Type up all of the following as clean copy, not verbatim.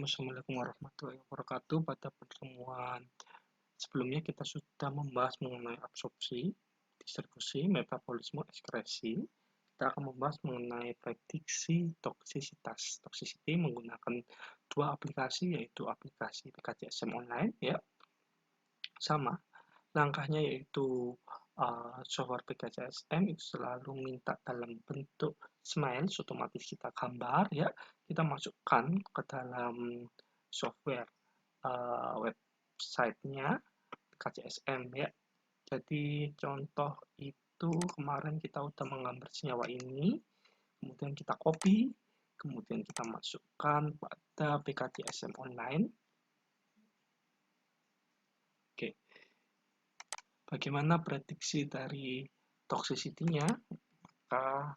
Assalamualaikum warahmatullahi wabarakatuh. Pada pertemuan sebelumnya kita sudah membahas mengenai absorpsi, distribusi, metabolisme, ekskresi. Kita akan membahas mengenai prediksi toksisitas. Toxicity menggunakan dua aplikasi, yaitu aplikasi PKJSM online, ya, sama. Langkahnya yaitu software PKJSM itu selalu minta dalam bentuk smiles, otomatis kita gambar, ya, kita masukkan ke dalam software websitenya PKJSM, ya. Jadi contoh itu kemarin kita udah menggambar senyawa ini, kemudian kita copy, kemudian kita masukkan pada PKJSM online. Oke. Bagaimana prediksi dari toxicity-nya? Maka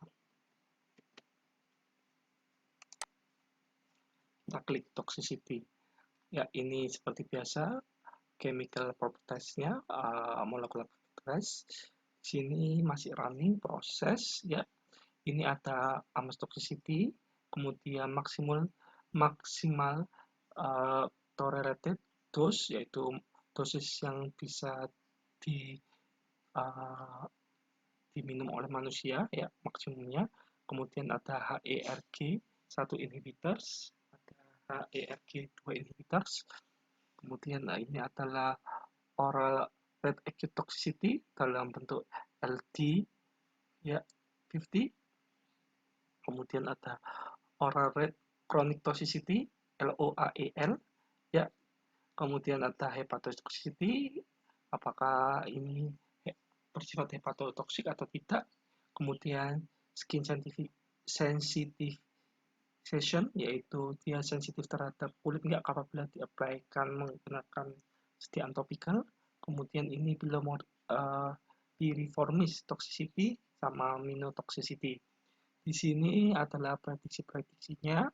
kita klik toxicity. Ya, ini seperti biasa, chemical properties-nya, molecular properties. Sini masih running proses, ya. Ini ada Amos toxicity, kemudian maksimal tolerated dose, yaitu dosis yang bisa diminum oleh manusia, ya, maksimumnya. Kemudian ada HERG 1 inhibitors, ada HERG 2 inhibitors. Kemudian ini adalah oral red acute toxicity dalam bentuk LD, ya, 50. Kemudian ada oral red chronic toxicity, LOAEL, ya. Kemudian ada hepatotoxicity, apakah ini bersifat hepatotoksik atau tidak. Kemudian skin sensitization, yaitu dia sensitif terhadap kulit nggak apabila diaplikan menggunakan sediaan topikal. Kemudian ini piriformis toxicity sama minotoxicity. Di sini adalah prediksi-prediksinya.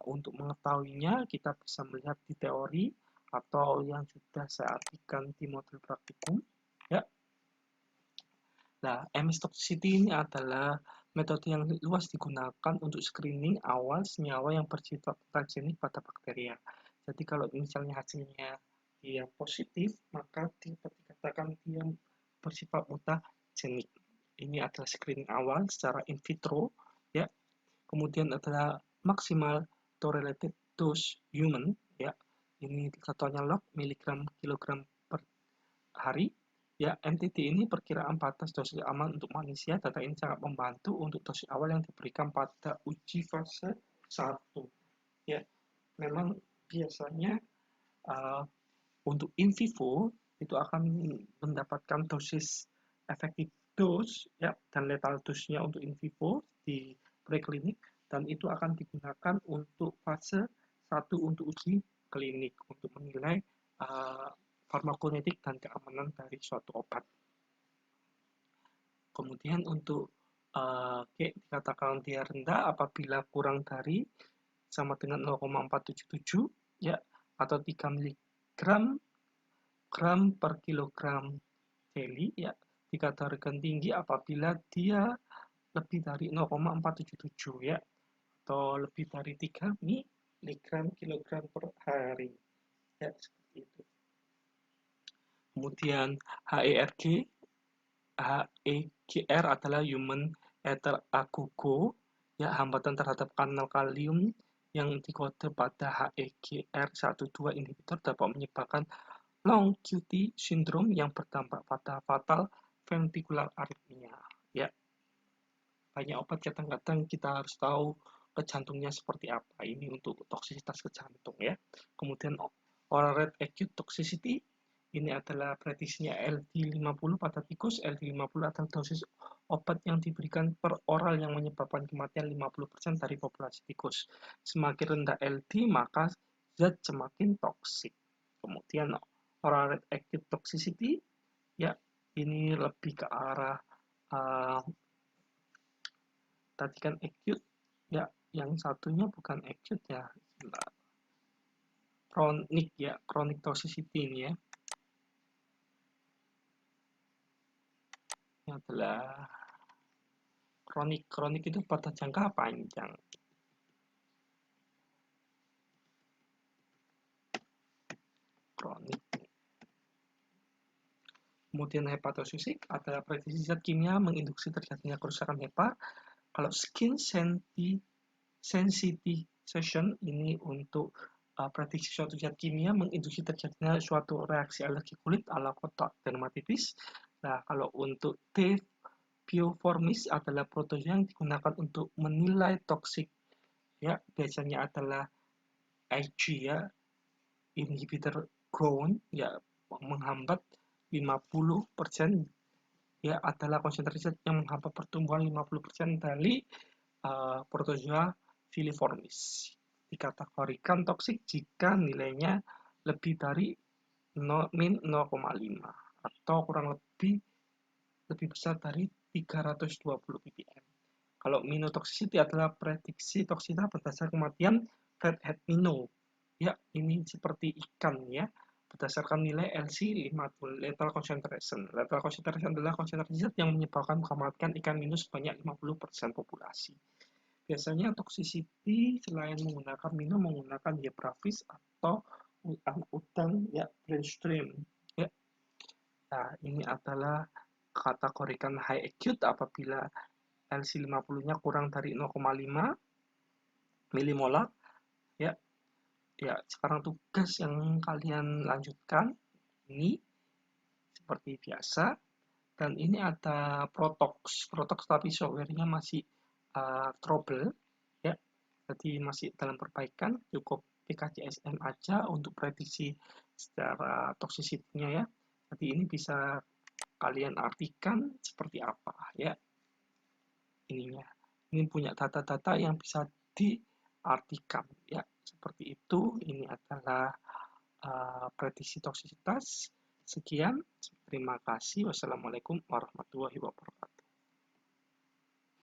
Untuk mengetahuinya kita bisa melihat di teori atau yang sudah saya artikan di modul praktikum, ya. Nah, MS toxicity ini adalah metode yang luas digunakan untuk screening awal senyawa yang bersifat mutagenik pada bakteria. Jadi kalau misalnya hasilnya dia positif, maka dapat dikatakan dia bersifat mutagenik. Ini adalah screening awal secara in vitro, ya. Kemudian adalah maksimal tolerated dose human, ya. Ini contohnya log miligram kilogram per hari. Ya, MTD ini perkiraan batas dosis aman untuk manusia. Data ini sangat membantu untuk dosis awal yang diberikan pada uji fase 1. Ya, memang biasanya untuk in vivo itu akan mendapatkan dosis efektif dose, ya, dan lethal dose-nya untuk in vivo di preklinik, dan itu akan digunakan untuk fase 1 untuk uji klinik untuk menilai farmakokinetik dan keamanan dari suatu obat. Kemudian untuk dikatakan dia rendah apabila kurang dari sama dengan 0,477, ya, atau 3 mg per kilogram daily, ya. Dikatakan tinggi apabila dia lebih dari 0,477, ya, atau lebih dari 3 mg kilogram per hari, ya, seperti itu. Kemudian HEGR adalah human ether agogo, ya, hambatan terhadap kanal kalium yang dikode pada HEGR12 inhibitor dapat menyebabkan long QT syndrome yang berdampak pada fatal ventricular arrhythmia, ya. Banyak obat kadang-kadang kita harus tahu ke jantungnya seperti apa. Ini untuk toksisitas ke jantung, ya. Kemudian oral red acute toxicity, ini adalah prediksinya LD50 pada tikus. LD50 adalah dosis obat yang diberikan per oral yang menyebabkan kematian 50% dari populasi tikus. Semakin rendah LD, maka zat semakin toksik. Kemudian oral red acute toxicity, ya, ini lebih ke arah tadi kan acute, ya, yang satunya bukan acute, ya, kronik, ya, chronic toxicity ini, ya. Ini adalah kronik itu pada jangka panjang. kronik. Kemudian hepatosisik adalah prediksi zat kimia menginduksi terjadinya kerusakan HEPA. Kalau skin sensitization ini untuk prediksi suatu zat kimia menginduksi terjadinya suatu reaksi alergi kulit ala kotak dermatitis. Nah, kalau untuk T bioformis adalah protozoa yang digunakan untuk menilai toksik, ya biasanya adalah Ig, ya inhibitor growth, ya menghambat 50%, ya adalah konsentrasi yang menghambat pertumbuhan 50% dari protozoa filiformis. Dikategorikan toksik jika nilainya lebih dari min 0,5 atau kurang lebih besar dari 320 ppm. Kalau minotoxicity adalah prediksi toksisitas berdasar kematian flathead minnow. Ya, ini seperti ikan ya, berdasarkan nilai LC50, lethal concentration. Lethal concentration adalah konsentrasi zat yang menyebabkan kematian ikan minnow sebanyak 50% populasi. Biasanya toxicity selain menggunakan minnow menggunakan zebrafish atau udang ya brainstream. Ya. Nah, ini adalah kategorikan high acute apabila LC50-nya kurang dari 0,5 milimolar. Ya, sekarang tugas yang kalian lanjutkan ini seperti biasa, dan ini ada Protox tapi softwarenya masih trouble, ya, jadi masih dalam perbaikan. Cukup PKJSM aja untuk prediksi secara toksisitasnya ya. Jadi ini bisa kalian artikan seperti apa ya ininya. Ini punya data-data yang bisa diartikan ya. Seperti itu, ini adalah prediksi toksisitas. Sekian, terima kasih. Wassalamualaikum warahmatullahi wabarakatuh.